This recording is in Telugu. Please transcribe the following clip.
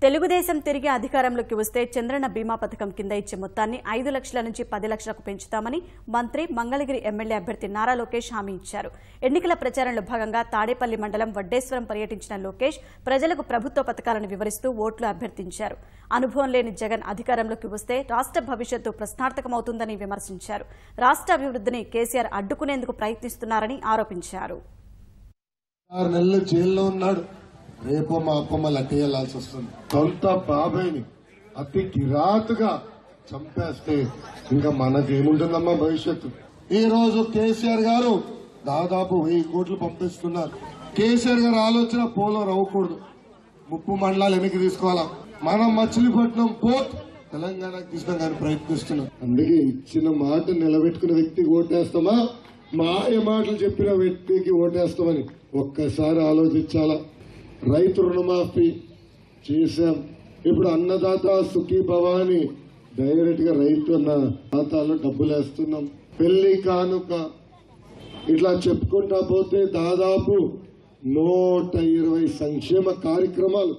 తెలుగుదేశం తిరిగి అధికారంలోకి వస్తే చంద్రన్న బీమా పథకం కింద ఇచ్చే మొత్తాన్ని 5 లక్షల నుంచి 10 లక్షలకు పెంచుతామని మంత్రి మంగళగిరి ఎమ్మెల్యే అభ్యర్థి నారా లోకేష్ హామీ ఇచ్చారు. ఎన్నికల ప్రచారంలో భాగంగా తాడేపల్లి మండలం వడ్డేశ్వరం పర్యటించిన లోకేష్ ప్రజలకు ప్రభుత్వ పథకాలను వివరిస్తూ ఓట్లు అభ్యర్థించారు. అనుభవం లేని జగన్ అధికారంలోకి వస్తే రాష్ట్ర భవిష్యత్తు ప్రశ్నార్థకమవుతుందని విమర్శించారు. రాష్ట్ర అభివృద్ధిని కేసీఆర్ అడ్డుకునేందుకు ప్రయత్నిస్తున్నారని ఆరోపించారు. రేపో మా అప్పమ్మ లట్టేయాల్సి వస్తుంది. సొంత బాబాయిని అతి కిరాతుగా చంపేస్తే ఇంకా మనకేముంటుందమ్మా భవిష్యత్తు. ఈ రోజు కేసీఆర్ గారు దాదాపు 1000 కోట్లు పంపిస్తున్నారు. కేసీఆర్ గారు ఆలోచన పోలో అవ్వకూడదు, 30 మండలాలు వెనక్కి తీసుకోవాలా. మనం మచిలీపట్నం పోర్ట్ తెలంగాణకు తీసుకోవడానికి ప్రయత్నిస్తున్నాం. అందుకే ఇచ్చిన మాట నిలబెట్టుకున్న వ్యక్తికి ఓటేస్తామా, మాయ మాటలు చెప్పిన వ్యక్తికి ఓటేస్తామని ఒక్కసారి ఆలోచించాలా. రైతు రుణమాఫీ చేశాం. ఇప్పుడు అన్నదాత సుఖీ భవాని డైరెక్ట్ గా రైతు అన్న ఖాతాలో డబ్బులు వేస్తున్నాం. పెళ్లి కానుక ఇట్లా చెప్పుకుంటా పోతే దాదాపు 120 సంక్షేమ కార్యక్రమాలు